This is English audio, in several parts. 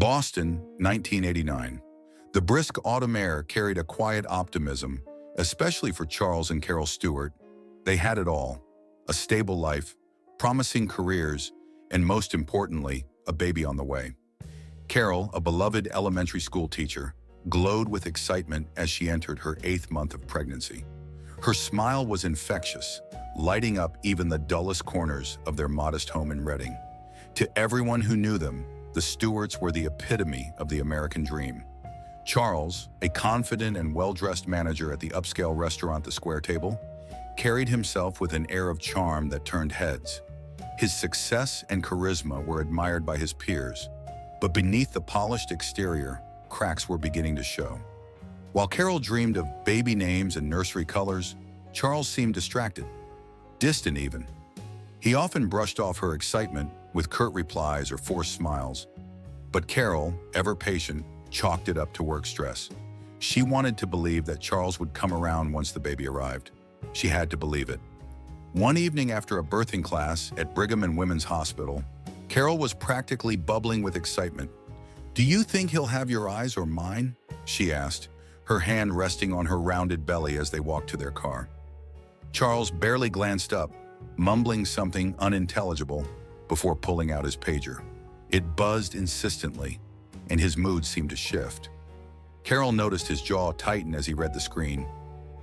Boston, 1989. The brisk autumn air carried a quiet optimism, especially for Charles and Carol Stewart. They had it all: a stable life, promising careers, and most importantly, a baby on the way. Carol, a beloved elementary school teacher, glowed with excitement as she entered her 8th month of pregnancy. Her smile was infectious, lighting up even the dullest corners of their modest home in Reading. To everyone who knew them, the Stewarts were the epitome of the American dream. Charles, a confident and well-dressed manager at the upscale restaurant The Square Table, carried himself with an air of charm that turned heads. His success and charisma were admired by his peers, but beneath the polished exterior, cracks were beginning to show. While Carol dreamed of baby names and nursery colors, Charles seemed distracted, distant even. He often brushed off her excitement with curt replies or forced smiles. But Carol, ever patient, chalked it up to work stress. She wanted to believe that Charles would come around once the baby arrived. She had to believe it. One evening after a birthing class at Brigham and Women's Hospital, Carol was practically bubbling with excitement. "Do you think he'll have your eyes or mine?" she asked, her hand resting on her rounded belly as they walked to their car. Charles barely glanced up, mumbling something unintelligible before pulling out his pager. It buzzed insistently, and his mood seemed to shift. Carol noticed his jaw tighten as he read the screen,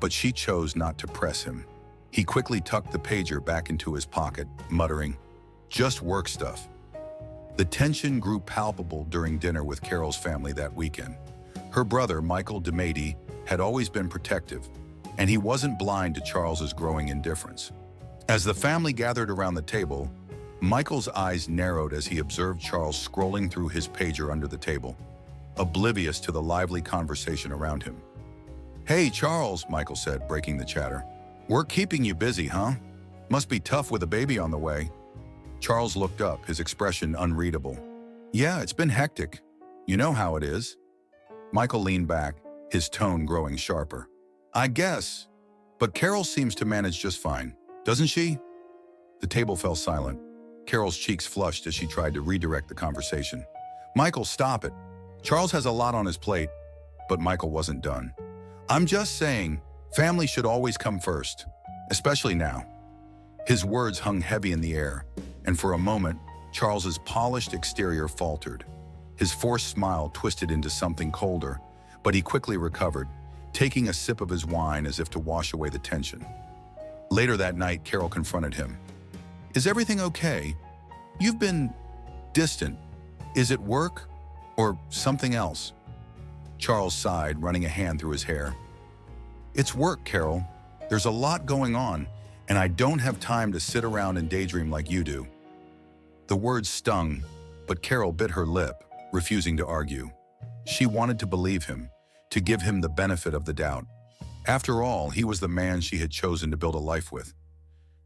but she chose not to press him. He quickly tucked the pager back into his pocket, muttering, "Just work stuff." The tension grew palpable during dinner with Carol's family that weekend. Her brother, Michael DeMady, had always been protective, and he wasn't blind to Charles's growing indifference. As the family gathered around the table, Michael's eyes narrowed as he observed Charles scrolling through his pager under the table, oblivious to the lively conversation around him. "Hey, Charles," Michael said, breaking the chatter. "Work keeping you busy, huh? Must be tough with a baby on the way." Charles looked up, his expression unreadable. "Yeah, it's been hectic. You know how it is." Michael leaned back, his tone growing sharper. "I guess, but Carol seems to manage just fine, doesn't she?" The table fell silent. Carol's cheeks flushed as she tried to redirect the conversation. "Michael, stop it. Charles has a lot on his plate." But Michael wasn't done. "I'm just saying, family should always come first, especially now." His words hung heavy in the air, and for a moment, Charles's polished exterior faltered. His forced smile twisted into something colder, but he quickly recovered, taking a sip of his wine as if to wash away the tension. Later that night, Carol confronted him. "Is everything okay? You've been distant. Is it work or something else?" Charles sighed, running a hand through his hair. "It's work, Carol. There's a lot going on, and I don't have time to sit around and daydream like you do." The words stung, but Carol bit her lip, refusing to argue. She wanted to believe him, to give him the benefit of the doubt. After all, he was the man she had chosen to build a life with.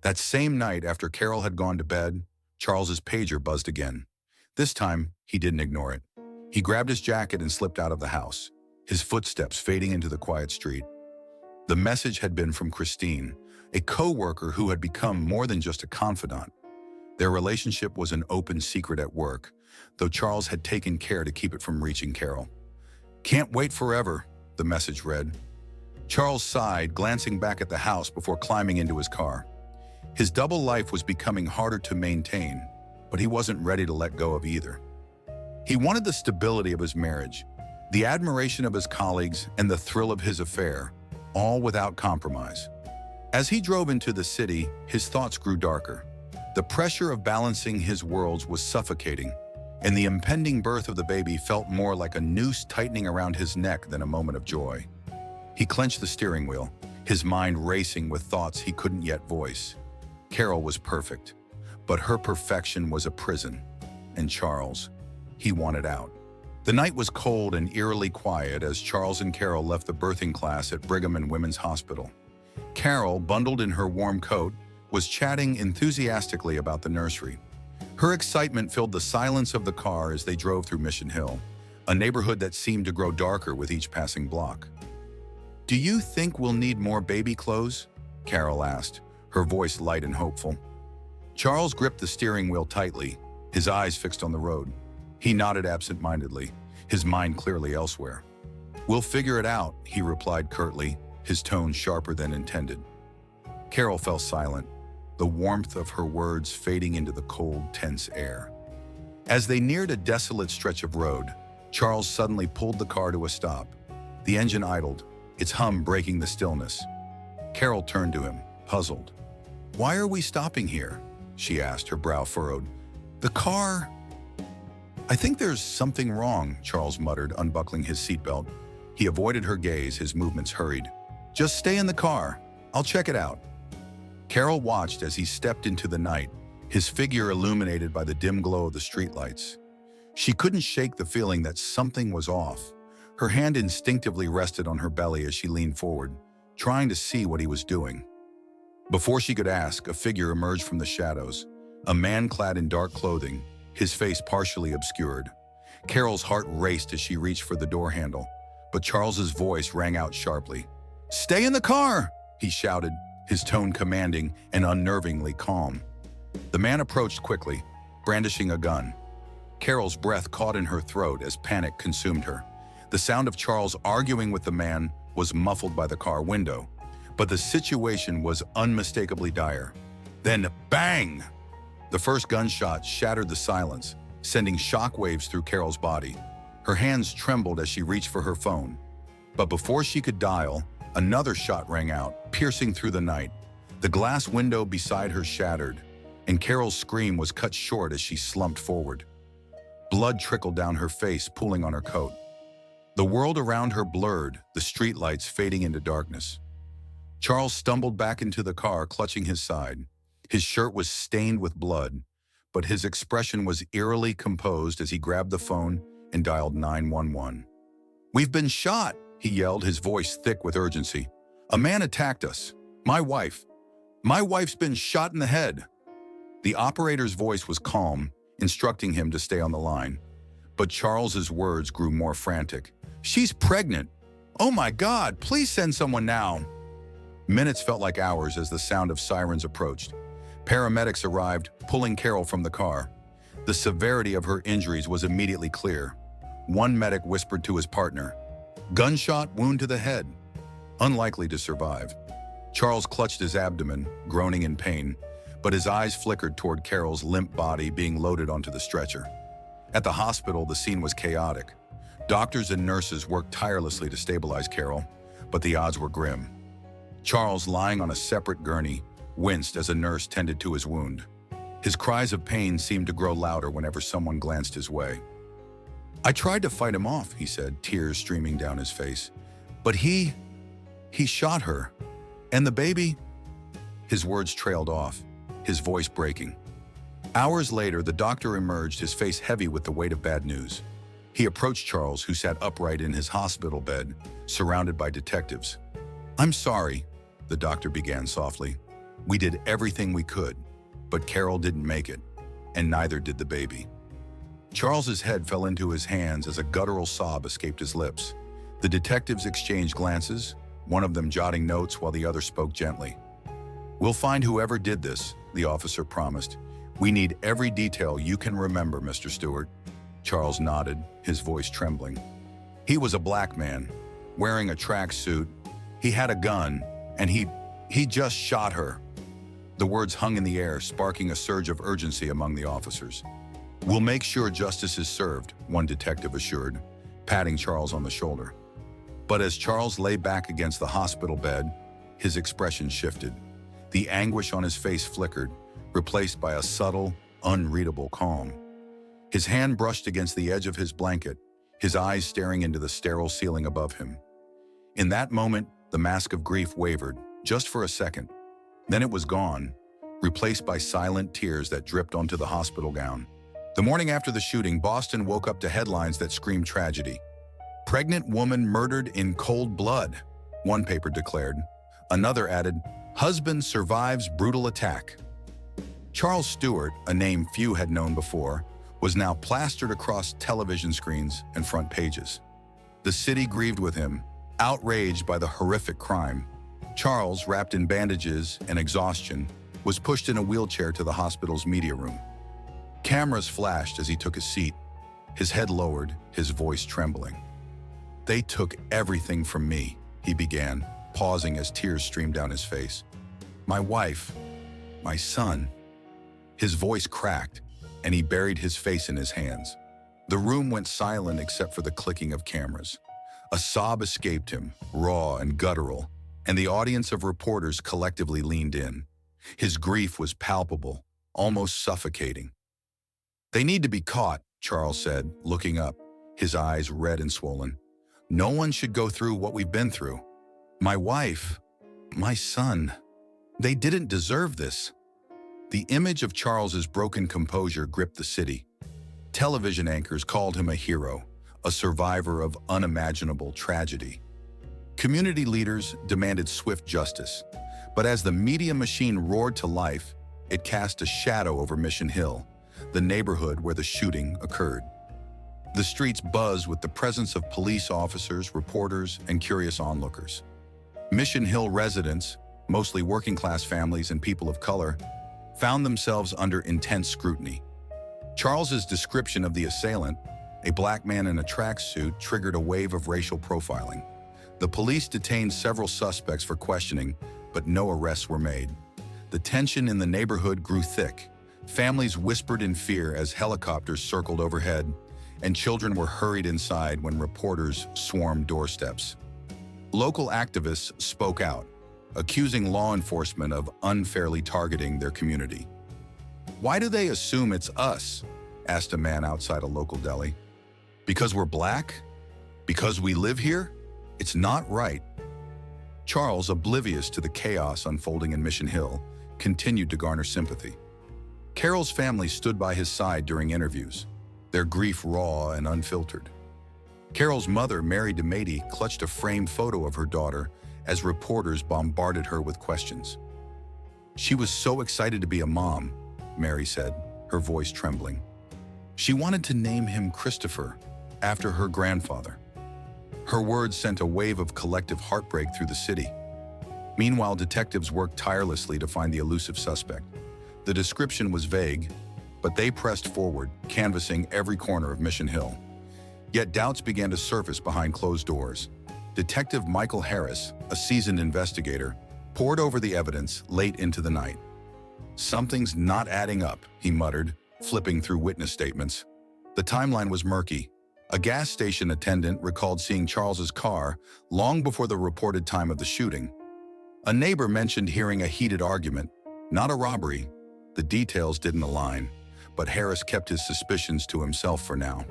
That same night, after Carol had gone to bed, Charles's pager buzzed again. This time, he didn't ignore it. He grabbed his jacket and slipped out of the house, his footsteps fading into the quiet street. The message had been from Christine, a co-worker who had become more than just a confidant. Their relationship was an open secret at work, though Charles had taken care to keep it from reaching Carol. "Can't wait forever," the message read. Charles sighed, glancing back at the house before climbing into his car. His double life was becoming harder to maintain, but he wasn't ready to let go of either. He wanted the stability of his marriage, the admiration of his colleagues, and the thrill of his affair, all without compromise. As he drove into the city, his thoughts grew darker. The pressure of balancing his worlds was suffocating, and the impending birth of the baby felt more like a noose tightening around his neck than a moment of joy. He clenched the steering wheel, his mind racing with thoughts he couldn't yet voice. Carol was perfect, but her perfection was a prison. And Charles, he wanted out. The night was cold and eerily quiet as Charles and Carol left the birthing class at Brigham and Women's Hospital. Carol, bundled in her warm coat, was chatting enthusiastically about the nursery. Her excitement filled the silence of the car as they drove through Mission Hill, a neighborhood that seemed to grow darker with each passing block. "Do you think we'll need more baby clothes?" Carol asked, her voice light and hopeful. Charles gripped the steering wheel tightly, his eyes fixed on the road. He nodded absent-mindedly, his mind clearly elsewhere. "We'll figure it out," he replied curtly, his tone sharper than intended. Carol fell silent, the warmth of her words fading into the cold, tense air. As they neared a desolate stretch of road, Charles suddenly pulled the car to a stop. The engine idled, its hum breaking the stillness. Carol turned to him, puzzled. "Why are we stopping here?" she asked, her brow furrowed. "The car—" "I think there's something wrong," Charles muttered, unbuckling his seatbelt. He avoided her gaze, his movements hurried. "Just stay in the car. I'll check it out." Carol watched as he stepped into the night, his figure illuminated by the dim glow of the streetlights. She couldn't shake the feeling that something was off. Her hand instinctively rested on her belly as she leaned forward, trying to see what he was doing. Before she could ask, a figure emerged from the shadows, a man clad in dark clothing, his face partially obscured. Carol's heart raced as she reached for the door handle, but Charles's voice rang out sharply. "Stay in the car!" he shouted, his tone commanding and unnervingly calm. The man approached quickly, brandishing a gun. Carol's breath caught in her throat as panic consumed her. The sound of Charles arguing with the man was muffled by the car window, but the situation was unmistakably dire. Then, bang! The first gunshot shattered the silence, sending shockwaves through Carol's body. Her hands trembled as she reached for her phone. But before she could dial, another shot rang out, piercing through the night. The glass window beside her shattered, and Carol's scream was cut short as she slumped forward. Blood trickled down her face, pooling on her coat. The world around her blurred, the streetlights fading into darkness. Charles stumbled back into the car, clutching his side. His shirt was stained with blood, but his expression was eerily composed as he grabbed the phone and dialed 911. "We've been shot," he yelled, his voice thick with urgency. "A man attacked us. My wife's been shot in the head." The operator's voice was calm, instructing him to stay on the line. But Charles's words grew more frantic. "She's pregnant. Oh my God, please send someone now." Minutes felt like hours as the sound of sirens approached. Paramedics arrived, pulling Carol from the car. The severity of her injuries was immediately clear. One medic whispered to his partner, "Gunshot wound to the head. Unlikely to survive." Charles clutched his abdomen, groaning in pain, but his eyes flickered toward Carol's limp body being loaded onto the stretcher. At the hospital, the scene was chaotic. Doctors and nurses worked tirelessly to stabilize Carol, but the odds were grim. Charles, lying on a separate gurney, winced as a nurse tended to his wound. His cries of pain seemed to grow louder whenever someone glanced his way. "I tried to fight him off," he said, tears streaming down his face. "But he shot her. And the baby—" His words trailed off, his voice breaking. Hours later, the doctor emerged, his face heavy with the weight of bad news. He approached Charles, who sat upright in his hospital bed, surrounded by detectives. "I'm sorry," the doctor began softly. "We did everything we could, but Carol didn't make it, and neither did the baby." Charles's head fell into his hands as a guttural sob escaped his lips. The detectives exchanged glances, one of them jotting notes while the other spoke gently. "We'll find whoever did this," the officer promised. "We need every detail you can remember, Mr. Stewart." Charles nodded, his voice trembling. "He was a black man, wearing a tracksuit. He had a gun, and he just shot her." The words hung in the air, sparking a surge of urgency among the officers. "We'll make sure justice is served," one detective assured, patting Charles on the shoulder. But as Charles lay back against the hospital bed, his expression shifted. The anguish on his face flickered, replaced by a subtle, unreadable calm. His hand brushed against the edge of his blanket, his eyes staring into the sterile ceiling above him. In that moment, the mask of grief wavered, just for a second. Then it was gone, replaced by silent tears that dripped onto the hospital gown. The morning after the shooting, Boston woke up to headlines that screamed tragedy. "Pregnant woman murdered in cold blood," one paper declared. Another added, "Husband survives brutal attack." Charles Stewart, a name few had known before, was now plastered across television screens and front pages. The city grieved with him, outraged by the horrific crime. Charles, wrapped in bandages and exhaustion, was pushed in a wheelchair to the hospital's media room. Cameras flashed as he took a seat. his head lowered, his voice trembling. "They took everything from me," he began, pausing as tears streamed down his face. "My wife, my son." His voice cracked, and he buried his face in his hands. The room went silent except for the clicking of cameras. A sob escaped him, raw and guttural, and the audience of reporters collectively leaned in. His grief was palpable, almost suffocating. "They need to be caught," Charles said, looking up, his eyes red and swollen. "No one should go through what we've been through. My wife, my son, they didn't deserve this." The image of Charles's broken composure gripped the city. Television anchors called him a hero, a survivor of unimaginable tragedy. Community leaders demanded swift justice, but as the media machine roared to life, it cast a shadow over Mission Hill, the neighborhood where the shooting occurred. The streets buzzed with the presence of police officers, reporters, and curious onlookers. Mission Hill residents, mostly working-class families and people of color, found themselves under intense scrutiny. Charles's description of the assailant, a black man in a tracksuit, triggered a wave of racial profiling. The police detained several suspects for questioning, but no arrests were made. The tension in the neighborhood grew thick. Families whispered in fear as helicopters circled overhead, and children were hurried inside when reporters swarmed doorsteps. Local activists spoke out, accusing law enforcement of unfairly targeting their community. "Why do they assume it's us?" asked a man outside a local deli. "Because we're black? Because we live here? It's not right." Charles, oblivious to the chaos unfolding in Mission Hill, continued to garner sympathy. Carol's family stood by his side during interviews, their grief raw and unfiltered. Carol's mother, Mary DeMady, clutched a framed photo of her daughter as reporters bombarded her with questions. "She was so excited to be a mom," Mary said, her voice trembling. "She wanted to name him Christopher, after her grandfather." Her words sent a wave of collective heartbreak through the city. Meanwhile, detectives worked tirelessly to find the elusive suspect. The description was vague, but they pressed forward, canvassing every corner of Mission Hill. Yet doubts began to surface behind closed doors. Detective Michael Harris, a seasoned investigator, pored over the evidence late into the night. "Something's not adding up," he muttered, flipping through witness statements. The timeline was murky. A gas station attendant recalled seeing Charles's car long before the reported time of the shooting. A neighbor mentioned hearing a heated argument, not a robbery. The details didn't align, but Harris kept his suspicions to himself for now.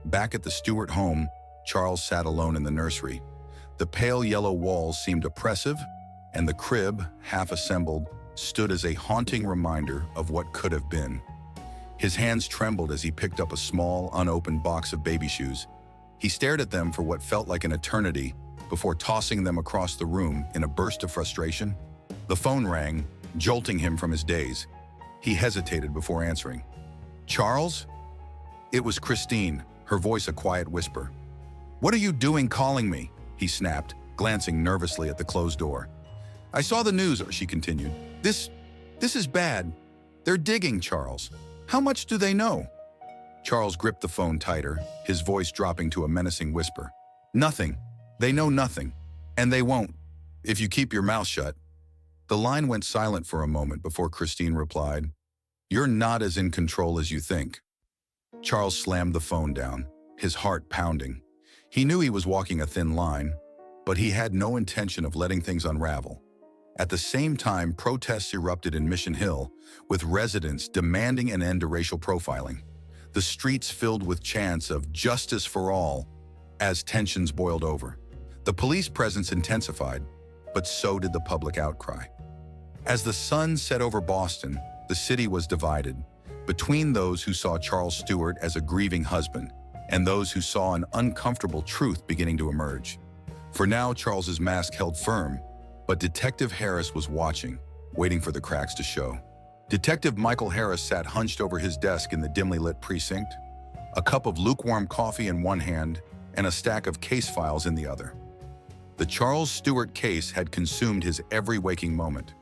Back at the Stewart home, Charles sat alone in the nursery. The pale yellow walls seemed oppressive, and the crib, half assembled, stood as a haunting reminder of what could have been. His hands trembled as he picked up a small, unopened box of baby shoes. He stared at them for what felt like an eternity before tossing them across the room in a burst of frustration. The phone rang, jolting him from his daze. He hesitated before answering. "Charles?" It was Christine, her voice a quiet whisper. "What are you doing calling me?" he snapped, glancing nervously at the closed door. "I saw the news," she continued. This is bad. They're digging, Charles. How much do they know?" Charles gripped the phone tighter, his voice dropping to a menacing whisper. "Nothing. They know nothing. And they won't, if you keep your mouth shut." The line went silent for a moment before Christine replied, "You're not as in control as you think." Charles slammed the phone down, his heart pounding. He knew he was walking a thin line, but he had no intention of letting things unravel. At the same time, protests erupted in Mission Hill, with residents demanding an end to racial profiling. The streets filled with chants of "justice for all" as tensions boiled over. The police presence intensified, but so did the public outcry. As the sun set over Boston, the city was divided between those who saw Charles Stewart as a grieving husband and those who saw an uncomfortable truth beginning to emerge. For now, Charles's mask held firm, but Detective Harris was watching, waiting for the cracks to show. Detective Michael Harris sat hunched over his desk in the dimly lit precinct, a cup of lukewarm coffee in one hand and a stack of case files in the other. The Charles Stewart case had consumed his every waking moment.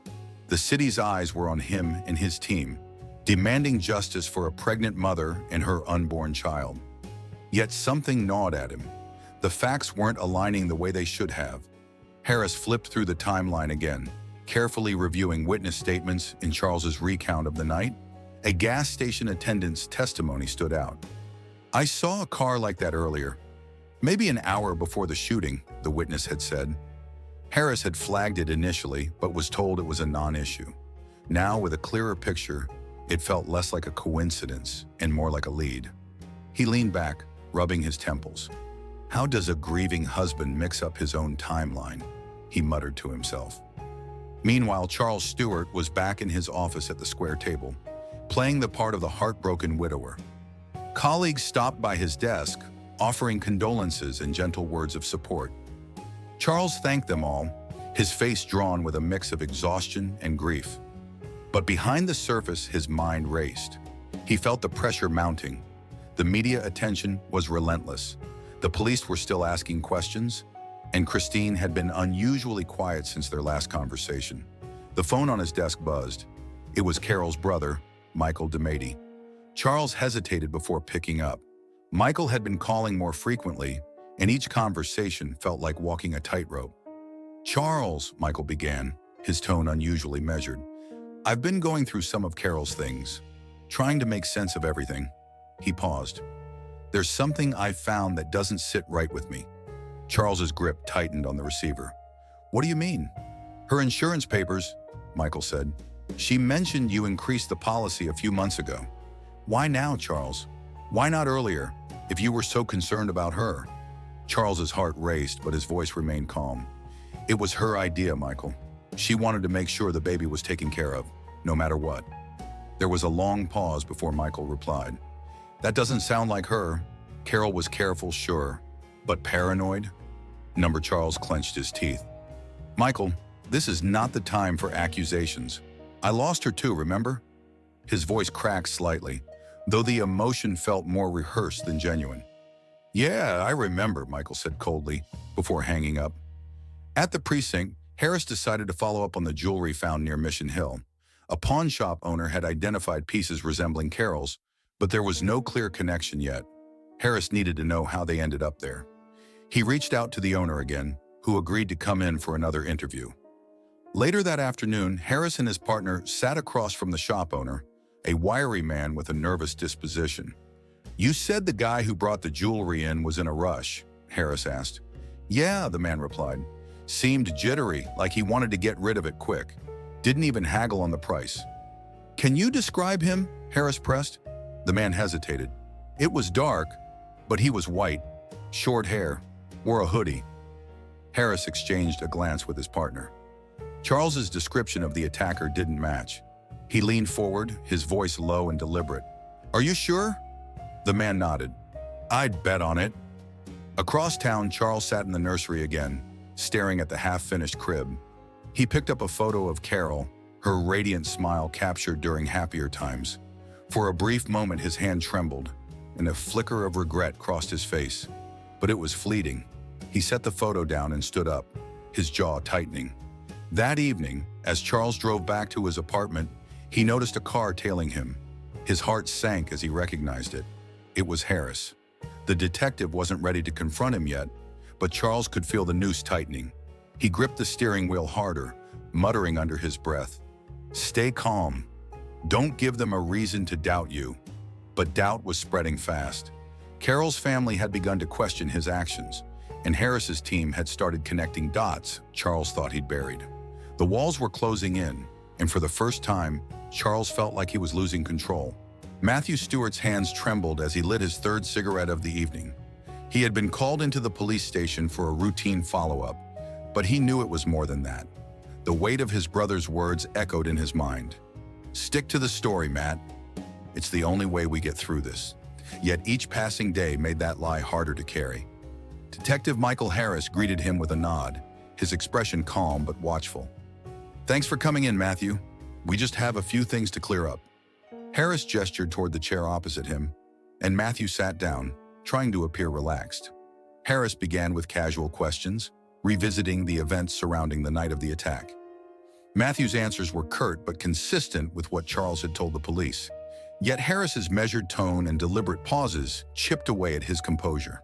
The city's eyes were on him and his team, demanding justice for a pregnant mother and her unborn child. Yet something gnawed at him. The facts weren't aligning the way they should have. Harris flipped through the timeline again, carefully reviewing witness statements in Charles's recount of the night. A gas station attendant's testimony stood out. "I saw a car like that earlier, maybe an hour before the shooting," the witness had said. Harris had flagged it initially, but was told it was a non-issue. Now, with a clearer picture, it felt less like a coincidence and more like a lead. He leaned back, rubbing his temples. "How does a grieving husband mix up his own timeline?" he muttered to himself. Meanwhile, Charles Stewart was back in his office at the square table, playing the part of the heartbroken widower. Colleagues stopped by his desk, offering condolences and gentle words of support. Charles thanked them all, his face drawn with a mix of exhaustion and grief. But behind the surface, his mind raced. He felt the pressure mounting. The media attention was relentless. The police were still asking questions, and Christine had been unusually quiet since their last conversation. The phone on his desk buzzed. It was Carol's brother, Michael DeMady. Charles hesitated before picking up. Michael had been calling more frequently, and each conversation felt like walking a tightrope. "Charles," Michael began, his tone unusually measured, "I've been going through some of Carol's things, trying to make sense of everything." He paused. "There's something I've found that doesn't sit right with me." Charles's grip tightened on the receiver. "What do you mean?" "Her insurance papers," Michael said. "She mentioned you increased the policy a few months ago." "Why now, Charles? Why not earlier, if you were so concerned about her?" Charles's heart raced, but his voice remained calm. "It was her idea, Michael. She wanted to make sure the baby was taken care of, no matter what." There was a long pause before Michael replied. "That doesn't sound like her. Carol was careful, sure, but paranoid?" Charles clenched his teeth. "Michael, this is not the time for accusations. I lost her too, remember?" His voice cracked slightly, though the emotion felt more rehearsed than genuine. "Yeah, I remember," Michael said coldly, before hanging up. At the precinct, Harris decided to follow up on the jewelry found near Mission Hill. A pawn shop owner had identified pieces resembling Carol's, but there was no clear connection yet. Harris needed to know how they ended up there. He reached out to the owner again, who agreed to come in for another interview. Later that afternoon, Harris and his partner sat across from the shop owner, a wiry man with a nervous disposition. "You said the guy who brought the jewelry in was in a rush," Harris asked. "Yeah," the man replied. "Seemed jittery, like he wanted to get rid of it quick. Didn't even haggle on the price." "Can you describe him?" Harris pressed. The man hesitated. "It was dark, but he was white, short hair, wore a hoodie." Harris exchanged a glance with his partner. Charles's description of the attacker didn't match. He leaned forward, his voice low and deliberate. "Are you sure?" The man nodded. "I'd bet on it." Across town, Charles sat in the nursery again, staring at the half-finished crib. He picked up a photo of Carol, her radiant smile captured during happier times. For a brief moment, his hand trembled, and a flicker of regret crossed his face. But it was fleeting. He set the photo down and stood up, his jaw tightening. That evening, as Charles drove back to his apartment, he noticed a car tailing him. His heart sank as he recognized it. It was Harris. The detective wasn't ready to confront him yet, but Charles could feel the noose tightening. He gripped the steering wheel harder, muttering under his breath, "Stay calm. Don't give them a reason to doubt you." But doubt was spreading fast. Carol's family had begun to question his actions, and Harris's team had started connecting dots Charles thought he'd buried. The walls were closing in, and for the first time, Charles felt like he was losing control. Matthew Stewart's hands trembled as he lit his third cigarette of the evening. He had been called into the police station for a routine follow-up, but he knew it was more than that. The weight of his brother's words echoed in his mind. "Stick to the story, Matt. It's the only way we get through this." Yet each passing day made that lie harder to carry. Detective Michael Harris greeted him with a nod, his expression calm but watchful. "Thanks for coming in, Matthew. We just have a few things to clear up." Harris gestured toward the chair opposite him, and Matthew sat down, trying to appear relaxed. Harris began with casual questions, revisiting the events surrounding the night of the attack. Matthew's answers were curt but consistent with what Charles had told the police. Yet Harris's measured tone and deliberate pauses chipped away at his composure.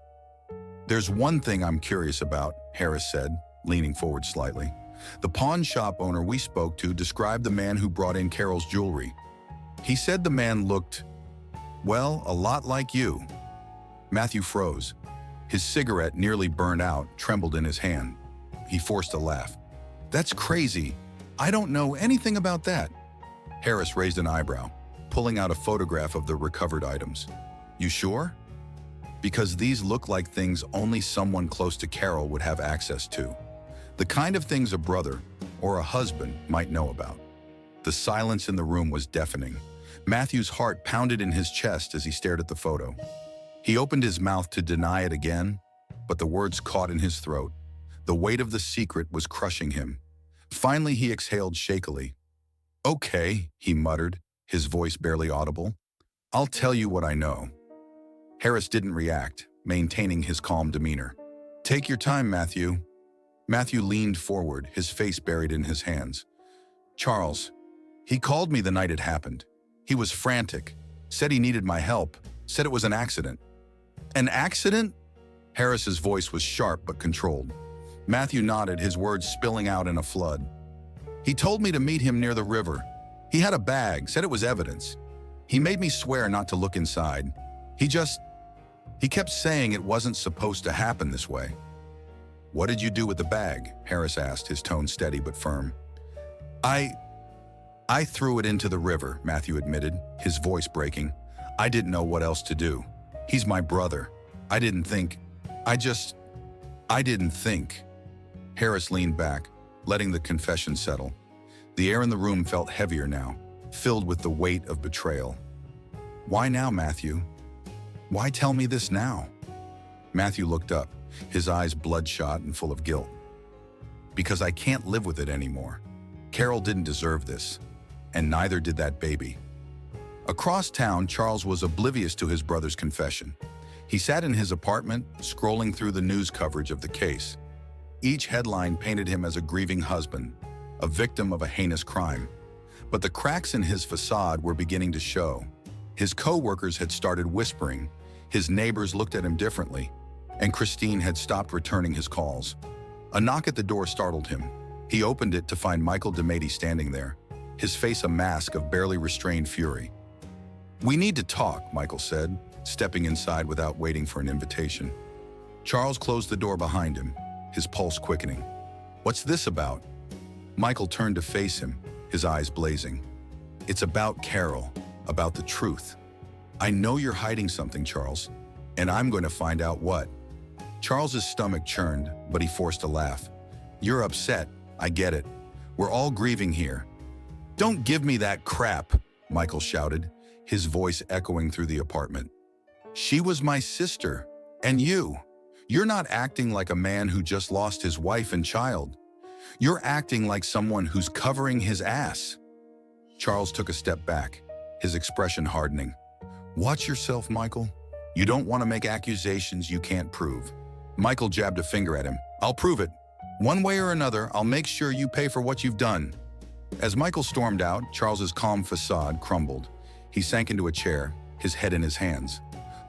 "There's one thing I'm curious about," Harris said, leaning forward slightly. "The pawn shop owner we spoke to described the man who brought in Carol's jewelry. He said the man looked, well, a lot like you." Matthew froze. His cigarette, nearly burned out, trembled in his hand. He forced a laugh. "That's crazy. I don't know anything about that." Harris raised an eyebrow, pulling out a photograph of the recovered items. "You sure? Because these look like things only someone close to Carol would have access to. The kind of things a brother or a husband might know about." The silence in the room was deafening. Matthew's heart pounded in his chest as he stared at the photo. He opened his mouth to deny it again, but the words caught in his throat. The weight of the secret was crushing him. Finally, he exhaled shakily. "Okay," he muttered, his voice barely audible. "I'll tell you what I know." Harris didn't react, maintaining his calm demeanor. "Take your time, Matthew." Matthew leaned forward, his face buried in his hands. "Charles, he called me the night it happened. He was frantic, said he needed my help, said it was an accident." "An accident?" Harris's voice was sharp but controlled. Matthew nodded, his words spilling out in a flood. "He told me to meet him near the river. He had a bag, said it was evidence. He made me swear not to look inside. He kept saying it wasn't supposed to happen this way." "What did you do with the bag?" Harris asked, his tone steady but firm. I threw it into the river," Matthew admitted, his voice breaking. "I didn't know what else to do. He's my brother. I didn't think. Harris leaned back, letting the confession settle. The air in the room felt heavier now, filled with the weight of betrayal. "Why now, Matthew? Why tell me this now?" Matthew looked up, his eyes bloodshot and full of guilt. "Because I can't live with it anymore. Carol didn't deserve this, and neither did that baby." Across town, Charles was oblivious to his brother's confession. He sat in his apartment, scrolling through the news coverage of the case. Each headline painted him as a grieving husband, a victim of a heinous crime. But the cracks in his facade were beginning to show. His co-workers had started whispering, his neighbors looked at him differently, and Christine had stopped returning his calls. A knock at the door startled him. He opened it to find Michael DeMady standing there, his face a mask of barely restrained fury. "We need to talk," Michael said, stepping inside without waiting for an invitation. Charles closed the door behind him, his pulse quickening. "What's this about?" Michael turned to face him, his eyes blazing. "It's about Carol, about the truth. I know you're hiding something, Charles, and I'm going to find out what." Charles's stomach churned, but he forced a laugh. "You're upset. I get it. We're all grieving here." "Don't give me that crap," Michael shouted, his voice echoing through the apartment. "She was my sister, and you're not acting like a man who just lost his wife and child. You're acting like someone who's covering his ass." Charles took a step back, his expression hardening. "Watch yourself, Michael. You don't want to make accusations you can't prove." Michael jabbed a finger at him. "I'll prove it. One way or another, I'll make sure you pay for what you've done." As Michael stormed out, Charles's calm facade crumbled. He sank into a chair, his head in his hands.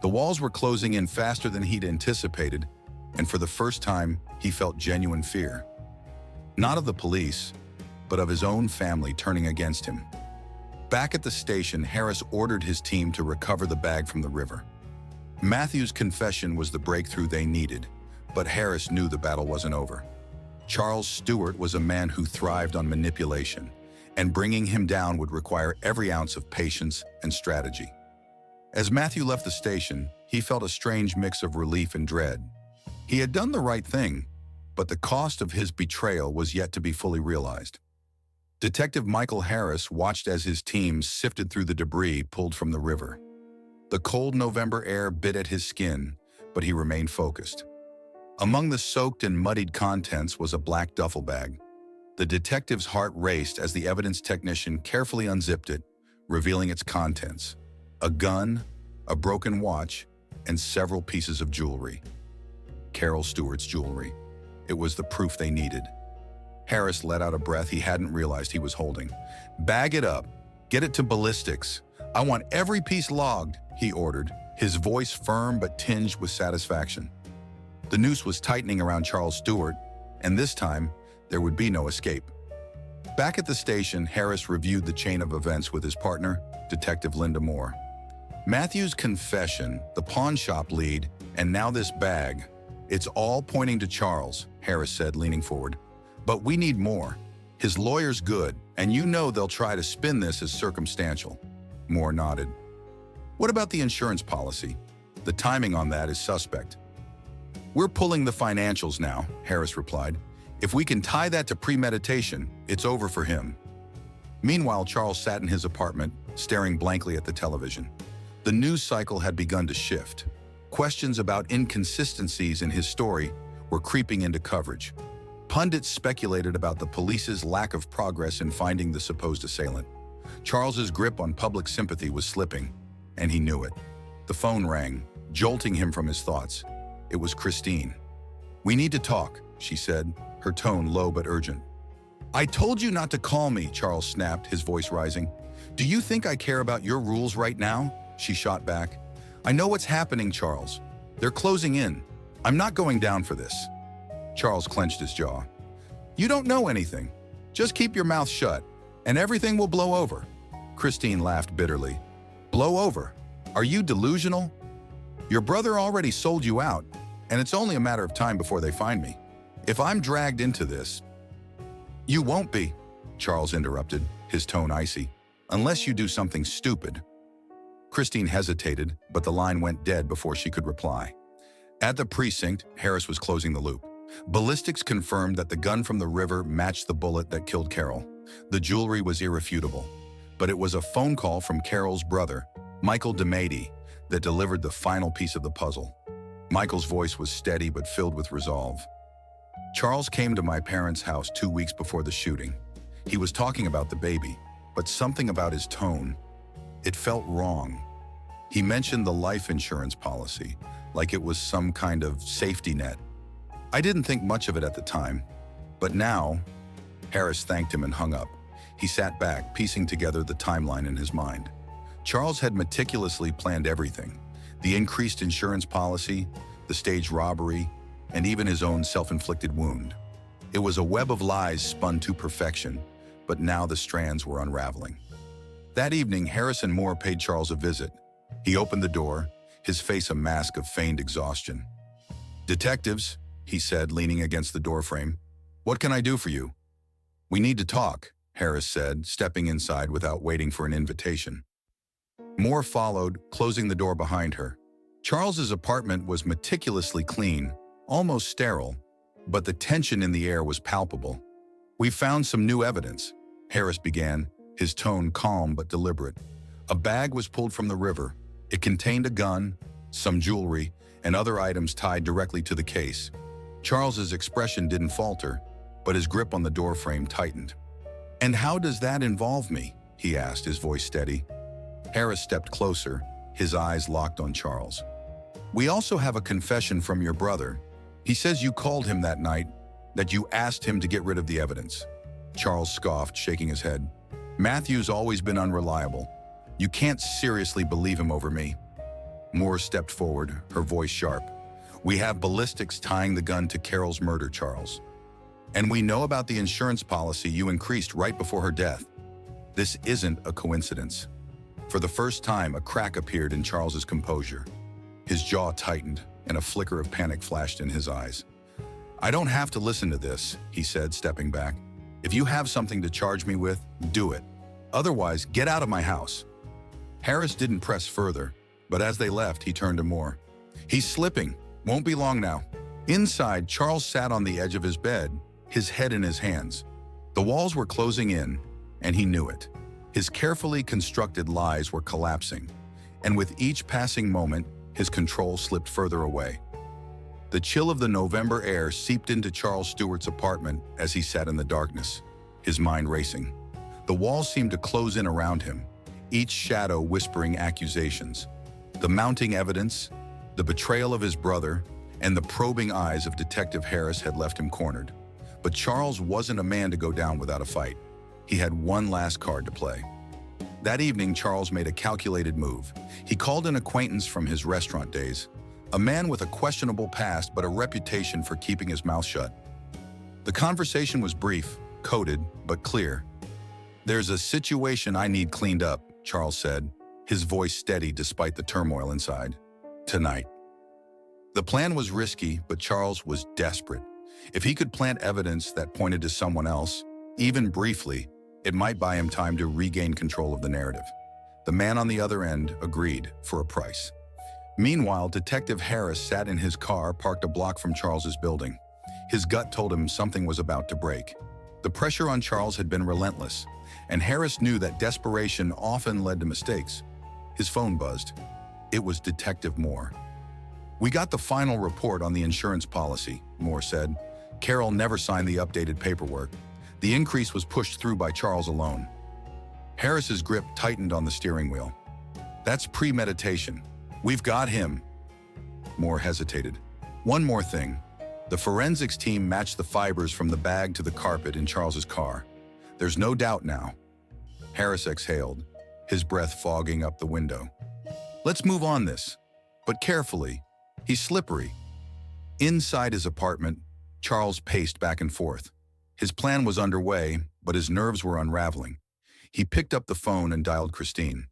The walls were closing in faster than he'd anticipated, and for the first time, he felt genuine fear. Not of the police, but of his own family turning against him. Back at the station, Harris ordered his team to recover the bag from the river. Matthew's confession was the breakthrough they needed, but Harris knew the battle wasn't over. Charles Stewart was a man who thrived on manipulation, and bringing him down would require every ounce of patience and strategy. As Matthew left the station, he felt a strange mix of relief and dread. He had done the right thing, but the cost of his betrayal was yet to be fully realized. Detective Michael Harris watched as his team sifted through the debris pulled from the river. The cold November air bit at his skin, but he remained focused. Among the soaked and muddied contents was a black duffel bag. The detective's heart raced as the evidence technician carefully unzipped it, revealing its contents: a gun, a broken watch, and several pieces of jewelry. Carol Stewart's jewelry. It was the proof they needed. Harris let out a breath he hadn't realized he was holding. "Bag it up. Get it to ballistics. "I want every piece logged," he ordered, his voice firm but tinged with satisfaction. The noose was tightening around Charles Stewart, and this time, there would be no escape. Back at the station, Harris reviewed the chain of events with his partner, Detective Linda Moore. Matthew's confession, the pawn shop lead, and now this bag. It's all pointing to Charles, Harris said, leaning forward. But we need more. His lawyer's good, and you know they'll try to spin this as circumstantial. Moore nodded. What about the insurance policy? The timing on that is suspect. We're pulling the financials now, Harris replied. If we can tie that to premeditation, it's over for him. Meanwhile, Charles sat in his apartment, staring blankly at the television. The news cycle had begun to shift. Questions about inconsistencies in his story were creeping into coverage. Pundits speculated about the police's lack of progress in finding the supposed assailant. Charles's grip on public sympathy was slipping, and he knew it. The phone rang, jolting him from his thoughts. It was Christine. "We need to talk," she said, her tone low but urgent. "I told you not to call me," Charles snapped, his voice rising. "Do you think I care about your rules right now?" She shot back. "I know what's happening, Charles. They're closing in. I'm not going down for this." Charles clenched his jaw. "You don't know anything. Just keep your mouth shut, and everything will blow over." Christine laughed bitterly. "Blow over? Are you delusional? Your brother already sold you out, and it's only a matter of time before they find me. If I'm dragged into this—" "You won't be," Charles interrupted, his tone icy, "unless you do something stupid." Christine hesitated, but the line went dead before she could reply. At the precinct, Harris was closing the loop. Ballistics confirmed that the gun from the river matched the bullet that killed Carol. The jewelry was irrefutable, but it was a phone call from Carol's brother, Michael DeMady, that delivered the final piece of the puzzle. Michael's voice was steady but filled with resolve. "Charles came to my parents' house 2 weeks before the shooting. He was talking about the baby, but something about his tone, it felt wrong. He mentioned the life insurance policy, like it was some kind of safety net. I didn't think much of it at the time, but now—" Harris thanked him and hung up. He sat back, piecing together the timeline in his mind. Charles had meticulously planned everything: the increased insurance policy, the staged robbery, and even his own self-inflicted wound. It was a web of lies spun to perfection, but now the strands were unraveling. That evening, Harris and Moore paid Charles a visit. He opened the door, his face a mask of feigned exhaustion. "Detectives," he said, leaning against the doorframe. "What can I do for you?" "We need to talk," Harris said, stepping inside without waiting for an invitation. Moore followed, closing the door behind her. Charles's apartment was meticulously clean, almost sterile, but the tension in the air was palpable. "We found some new evidence," Harris began, his tone calm but deliberate. "A bag was pulled from the river. It contained a gun, some jewelry, and other items tied directly to the case." Charles's expression didn't falter, but his grip on the doorframe tightened. "And how does that involve me?" he asked, his voice steady. Harris stepped closer, his eyes locked on Charles. "We also have a confession from your brother. He says you called him that night, that you asked him to get rid of the evidence." Charles scoffed, shaking his head. "Matthew's always been unreliable. You can't seriously believe him over me." Moore stepped forward, her voice sharp. "We have ballistics tying the gun to Carol's murder, Charles. And we know about the insurance policy you increased right before her death. This isn't a coincidence." For the first time, a crack appeared in Charles's composure. His jaw tightened, and a flicker of panic flashed in his eyes. "I don't have to listen to this," he said, stepping back. "If you have something to charge me with, do it. Otherwise, get out of my house." Harris didn't press further, but as they left, he turned to Moore. "He's slipping. Won't be long now." Inside, Charles sat on the edge of his bed, his head in his hands. The walls were closing in, and he knew it. His carefully constructed lies were collapsing, and with each passing moment, his control slipped further away. The chill of the November air seeped into Charles Stewart's apartment as he sat in the darkness, his mind racing. The walls seemed to close in around him, each shadow whispering accusations. The mounting evidence, the betrayal of his brother, and the probing eyes of Detective Harris had left him cornered. But Charles wasn't a man to go down without a fight. He had one last card to play. That evening, Charles made a calculated move. He called an acquaintance from his restaurant days, a man with a questionable past but a reputation for keeping his mouth shut. The conversation was brief, coded, but clear. "There's a situation I need cleaned up," Charles said, his voice steady despite the turmoil inside. "Tonight." The plan was risky, but Charles was desperate. If he could plant evidence that pointed to someone else, even briefly, it might buy him time to regain control of the narrative. The man on the other end agreed, for a price. Meanwhile, Detective Harris sat in his car parked a block from Charles's building. His gut told him something was about to break. The pressure on Charles had been relentless, and Harris knew that desperation often led to mistakes. His phone buzzed. It was Detective Moore. "We got the final report on the insurance policy," Moore said. "Carol never signed the updated paperwork. The increase was pushed through by Charles alone." Harris's grip tightened on the steering wheel. "That's premeditation. We've got him." Moore hesitated. "One more thing. The forensics team matched the fibers from the bag to the carpet in Charles's car. There's no doubt now." Harris exhaled, his breath fogging up the window. "Let's move on this, but carefully. He's slippery." Inside his apartment, Charles paced back and forth. His plan was underway, but his nerves were unraveling. He picked up the phone and dialed Christine.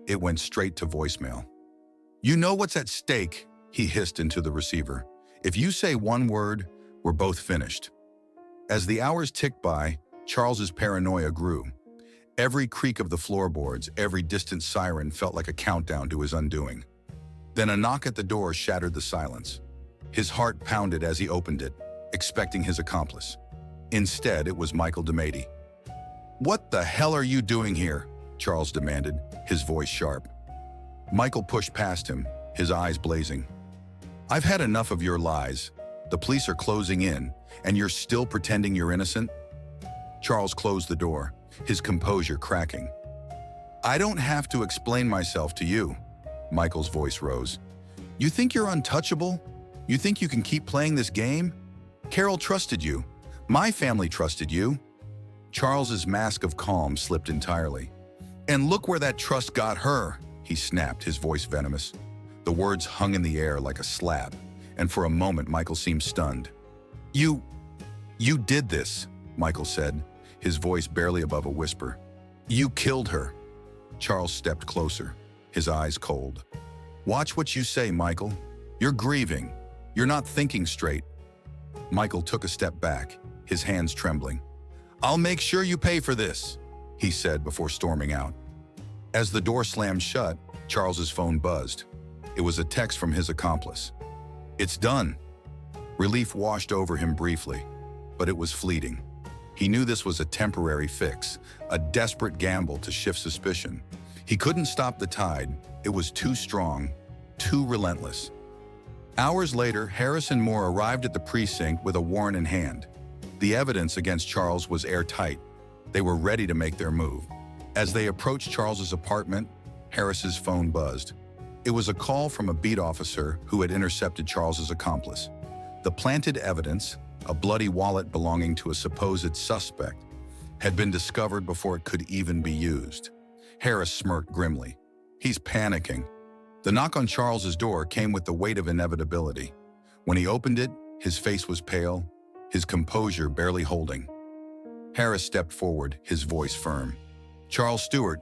It went straight to voicemail. "You know what's at stake," he hissed into the receiver. "If you say one word, we're both finished." As the hours ticked by, Charles's paranoia grew. Every creak of the floorboards, every distant siren felt like a countdown to his undoing. Then a knock at the door shattered the silence. His heart pounded as he opened it, expecting his accomplice. Instead, it was Michael DeMady. "What the hell are you doing here?" Charles demanded, his voice sharp. Michael pushed past him, his eyes blazing. "I've had enough of your lies. The police are closing in, and you're still pretending you're innocent?" Charles closed the door, his composure cracking. "I don't have to explain myself to you." Michael's voice rose. "You think you're untouchable? You think you can keep playing this game? Carol trusted you. My family trusted you." Charles's mask of calm slipped entirely. "And look where that trust got her," he snapped, his voice venomous. The words hung in the air like a slap, and for a moment Michael seemed stunned. You did this," Michael said, his voice barely above a whisper. "You killed her." Charles stepped closer, his eyes cold. "Watch what you say, Michael. You're grieving. You're not thinking straight." Michael took a step back, his hands trembling. "I'll make sure you pay for this," he said before storming out. As the door slammed shut, Charles's phone buzzed. It was a text from his accomplice. "It's done." Relief washed over him briefly, but it was fleeting. He knew this was a temporary fix, a desperate gamble to shift suspicion. He couldn't stop the tide. It was too strong, too relentless. Hours later, Harris and Moore arrived at the precinct with a warrant in hand. The evidence against Charles was airtight. They were ready to make their move. As they approached Charles's apartment, Harris's phone buzzed. It was a call from a beat officer who had intercepted Charles's accomplice. The planted evidence, a bloody wallet belonging to a supposed suspect, had been discovered before it could even be used. Harris smirked grimly. He's panicking. The knock on Charles's door came with the weight of inevitability. When he opened it, his face was pale, his composure barely holding. Harris stepped forward, his voice firm. "Charles Stewart,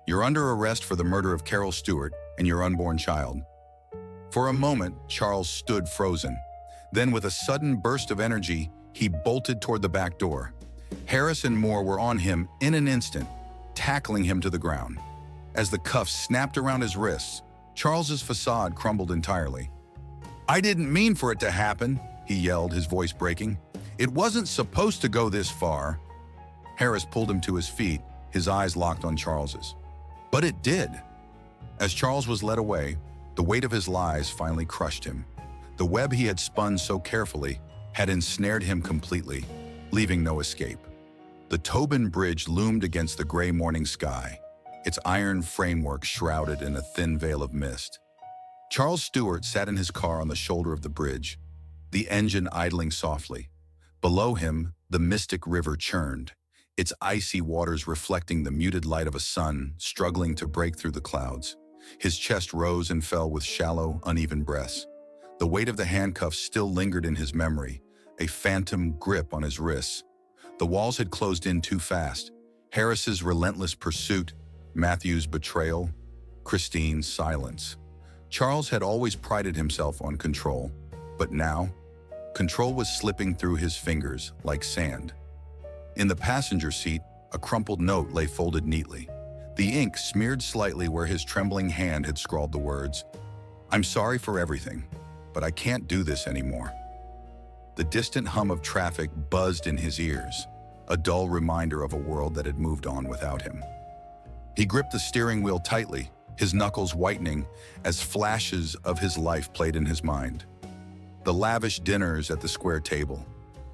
you're under arrest for the murder of Carol Stewart and your unborn child." For a moment, Charles stood frozen. Then, with a sudden burst of energy, he bolted toward the back door. Harris and Moore were on him in an instant, tackling him to the ground. As the cuffs snapped around his wrists, Charles's facade crumbled entirely. "I didn't mean for it to happen," he yelled, his voice breaking. "It wasn't supposed to go this far." Harris pulled him to his feet, his eyes locked on Charles's. "But it did." As Charles was led away, the weight of his lies finally crushed him. The web he had spun so carefully had ensnared him completely, leaving no escape. The Tobin Bridge loomed against the gray morning sky, its iron framework shrouded in a thin veil of mist. Charles Stewart sat in his car on the shoulder of the bridge, the engine idling softly. Below him, the mystic river churned, its icy waters reflecting the muted light of a sun struggling to break through the clouds. His chest rose and fell with shallow, uneven breaths. The weight of the handcuffs still lingered in his memory, a phantom grip on his wrists. The walls had closed in too fast. Harris's relentless pursuit, Matthew's betrayal, Christine's silence. Charles had always prided himself on control, but now, control was slipping through his fingers like sand. In the passenger seat, a crumpled note lay folded neatly. The ink smeared slightly where his trembling hand had scrawled the words, "I'm sorry for everything, but I can't do this anymore." The distant hum of traffic buzzed in his ears, a dull reminder of a world that had moved on without him. He gripped the steering wheel tightly, his knuckles whitening as flashes of his life played in his mind. The lavish dinners at the square table,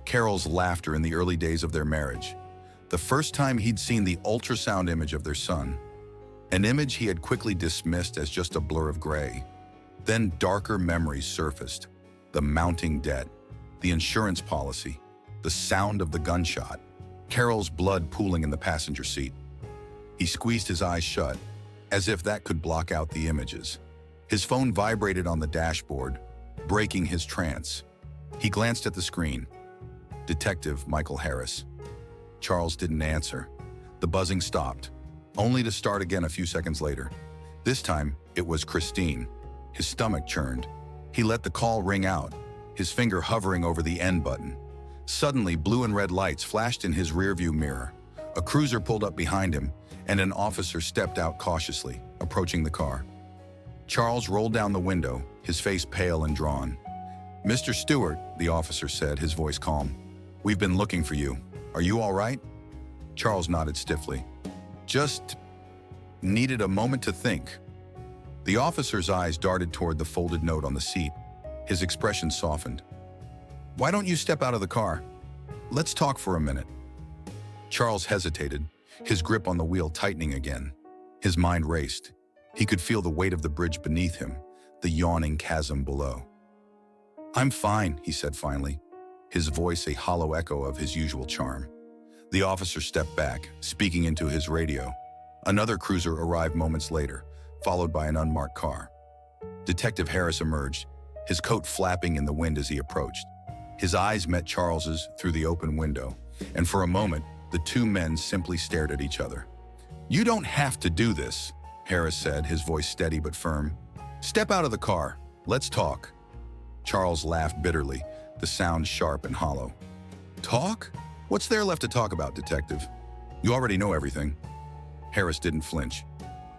Carol's laughter in the early days of their marriage, the first time he'd seen the ultrasound image of their son, an image he had quickly dismissed as just a blur of gray. Then darker memories surfaced, the mounting debt, the insurance policy, the sound of the gunshot, Carol's blood pooling in the passenger seat. He squeezed his eyes shut, as if that could block out the images. His phone vibrated on the dashboard, breaking his trance. He glanced at the screen. Detective Michael Harris. Charles didn't answer. The buzzing stopped, only to start again a few seconds later. This time, it was Christine. His stomach churned. He let the call ring out, his finger hovering over the end button. Suddenly, blue and red lights flashed in his rearview mirror. A cruiser pulled up behind him, and an officer stepped out cautiously, approaching the car. Charles rolled down the window, his face pale and drawn. "Mr. Stewart," the officer said, his voice calm. "We've been looking for you. Are you all right?" Charles nodded stiffly. "Just needed a moment to think." The officer's eyes darted toward the folded note on the seat. His expression softened. "Why don't you step out of the car? Let's talk for a minute." Charles hesitated, his grip on the wheel tightening again. His mind raced. He could feel the weight of the bridge beneath him, the yawning chasm below. "I'm fine," he said finally, his voice a hollow echo of his usual charm. The officer stepped back, speaking into his radio. Another cruiser arrived moments later, followed by an unmarked car. Detective Harris emerged, his coat flapping in the wind as he approached. His eyes met Charles's through the open window, and for a moment, the two men simply stared at each other. "You don't have to do this," Harris said, his voice steady but firm. "Step out of the car. Let's talk." Charles laughed bitterly, the sound sharp and hollow. "Talk? What's there left to talk about, detective? You already know everything." Harris didn't flinch.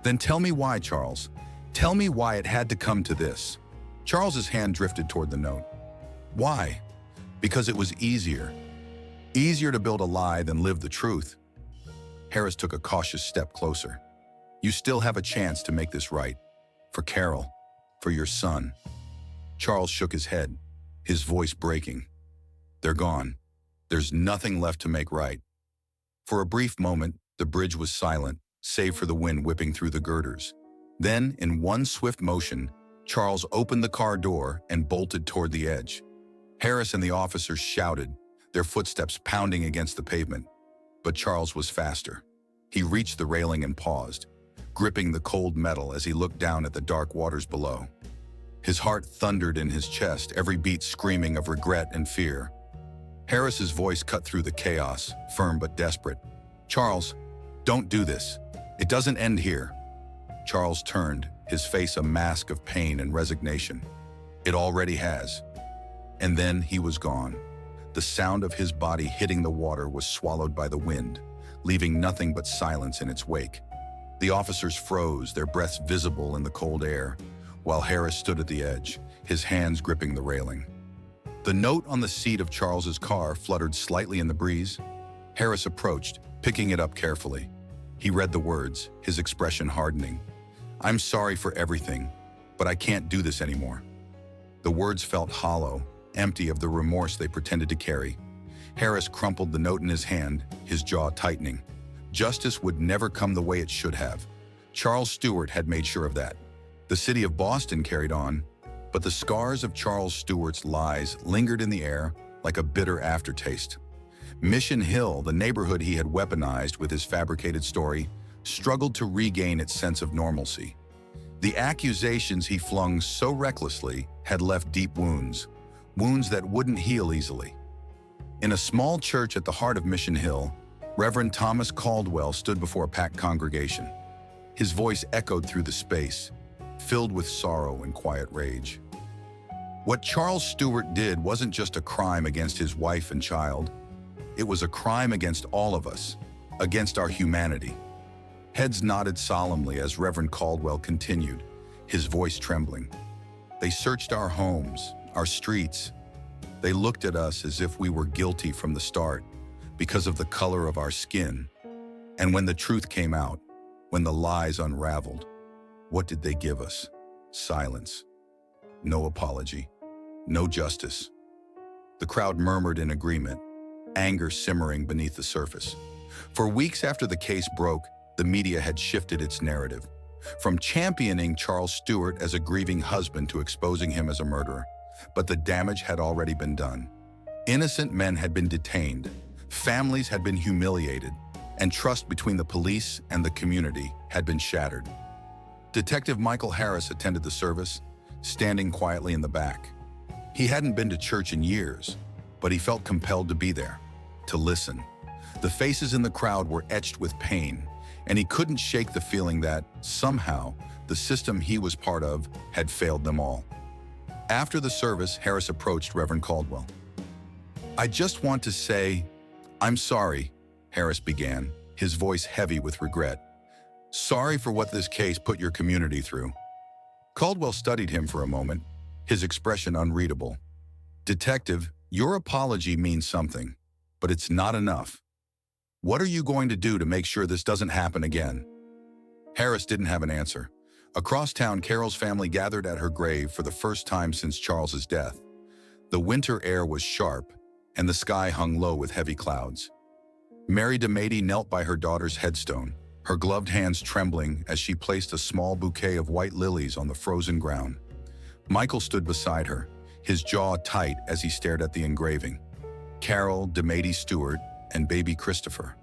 "Then tell me why, Charles. Tell me why it had to come to this." Charles's hand drifted toward the note. "Why? Because it was easier. Easier to build a lie than live the truth." Harris took a cautious step closer. "You still have a chance to make this right. For Carol. For your son." Charles shook his head, his voice breaking. "They're gone. There's nothing left to make right." For a brief moment, the bridge was silent, save for the wind whipping through the girders. Then, in one swift motion, Charles opened the car door and bolted toward the edge. Harris and the officers shouted, their footsteps pounding against the pavement. But Charles was faster. He reached the railing and paused, gripping the cold metal as he looked down at the dark waters below. His heart thundered in his chest, every beat screaming of regret and fear. Harris's voice cut through the chaos, firm but desperate. "Charles, don't do this. It doesn't end here." Charles turned, his face a mask of pain and resignation. "It already has." And then he was gone. The sound of his body hitting the water was swallowed by the wind, leaving nothing but silence in its wake. The officers froze, their breaths visible in the cold air, while Harris stood at the edge, his hands gripping the railing. The note on the seat of Charles's car fluttered slightly in the breeze. Harris approached, picking it up carefully. He read the words, his expression hardening. "I'm sorry for everything, but I can't do this anymore." The words felt hollow, empty of the remorse they pretended to carry. Harris crumpled the note in his hand, his jaw tightening. Justice would never come the way it should have. Charles Stewart had made sure of that. The city of Boston carried on, but the scars of Charles Stewart's lies lingered in the air like a bitter aftertaste. Mission Hill, the neighborhood he had weaponized with his fabricated story, struggled to regain its sense of normalcy. The accusations he flung so recklessly had left deep wounds, wounds that wouldn't heal easily. In a small church at the heart of Mission Hill, Reverend Thomas Caldwell stood before a packed congregation. His voice echoed through the space, filled with sorrow and quiet rage. What Charles Stewart did wasn't just a crime against his wife and child. It was a crime against all of us, against our humanity. Heads nodded solemnly as Reverend Caldwell continued, his voice trembling. They searched our homes, our streets. They looked at us as if we were guilty from the start because of the color of our skin. And when the truth came out, when the lies unraveled, what did they give us? Silence. No apology. No justice. The crowd murmured in agreement, anger simmering beneath the surface. For weeks after the case broke, the media had shifted its narrative, from championing Charles Stewart as a grieving husband to exposing him as a murderer. But the damage had already been done. Innocent men had been detained, families had been humiliated, and trust between the police and the community had been shattered. Detective Michael Harris attended the service, standing quietly in the back. He hadn't been to church in years, but he felt compelled to be there, to listen. The faces in the crowd were etched with pain, and he couldn't shake the feeling that, somehow, the system he was part of had failed them all. After the service, Harris approached Reverend Caldwell. "I just want to say, I'm sorry," Harris began, his voice heavy with regret. "Sorry for what this case put your community through." Caldwell studied him for a moment, his expression unreadable. "Detective, your apology means something, but it's not enough. What are you going to do to make sure this doesn't happen again?" Harris didn't have an answer. Across town, Carol's family gathered at her grave for the first time since Charles's death. The winter air was sharp, and the sky hung low with heavy clouds. Mary DeMady knelt by her daughter's headstone, her gloved hands trembling as she placed a small bouquet of white lilies on the frozen ground. Michael stood beside her, his jaw tight as he stared at the engraving. Carol DeMady Stewart and baby Christopher.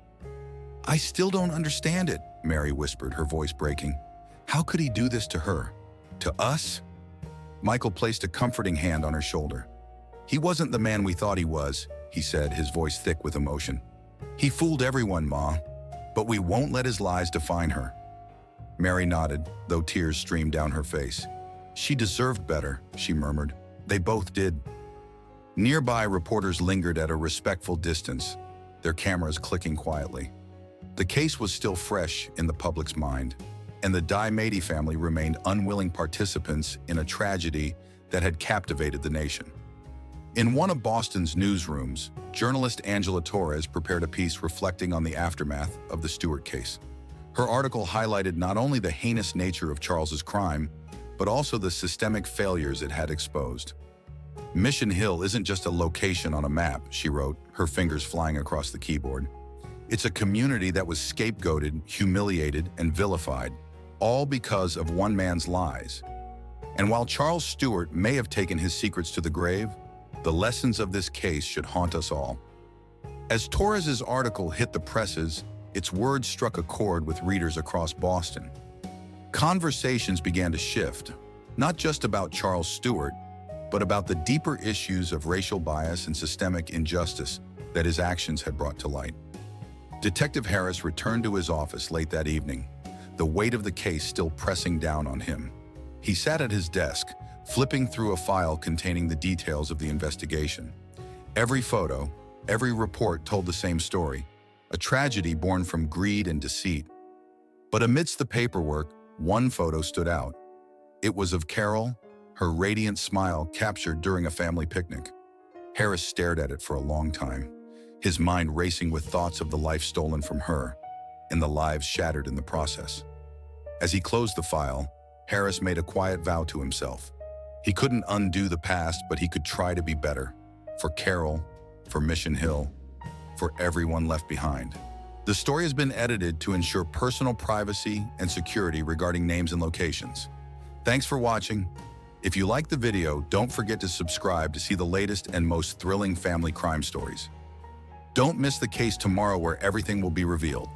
"I still don't understand it," Mary whispered, her voice breaking. "How could he do this to her? To us?" Michael placed a comforting hand on her shoulder. "He wasn't the man we thought he was," he said, his voice thick with emotion. "He fooled everyone, Ma, but we won't let his lies define her." Mary nodded, though tears streamed down her face. "She deserved better," she murmured. "They both did." Nearby, reporters lingered at a respectful distance, their cameras clicking quietly. The case was still fresh in the public's mind, and the DeMady family remained unwilling participants in a tragedy that had captivated the nation. In one of Boston's newsrooms, journalist Angela Torres prepared a piece reflecting on the aftermath of the Stewart case. Her article highlighted not only the heinous nature of Charles's crime, but also the systemic failures it had exposed. "Mission Hill isn't just a location on a map," she wrote, her fingers flying across the keyboard. "It's a community that was scapegoated, humiliated, and vilified, all because of one man's lies. And while Charles Stewart may have taken his secrets to the grave, the lessons of this case should haunt us all." As Torres's article hit the presses, its words struck a chord with readers across Boston. Conversations began to shift, not just about Charles Stewart, but about the deeper issues of racial bias and systemic injustice that his actions had brought to light. Detective Harris returned to his office late that evening, the weight of the case still pressing down on him. He sat at his desk, flipping through a file containing the details of the investigation. Every photo, every report told the same story, a tragedy born from greed and deceit. But amidst the paperwork, one photo stood out. It was of Carol, her radiant smile captured during a family picnic. Harris stared at it for a long time, his mind racing with thoughts of the life stolen from her and the lives shattered in the process. As he closed the file, Harris made a quiet vow to himself. He couldn't undo the past, but he could try to be better. For Carol, for Mission Hill, for everyone left behind. The story has been edited to ensure personal privacy and security regarding names and locations. Thanks for watching. If you liked the video, don't forget to subscribe to see the latest and most thrilling family crime stories. Don't miss the case tomorrow where everything will be revealed.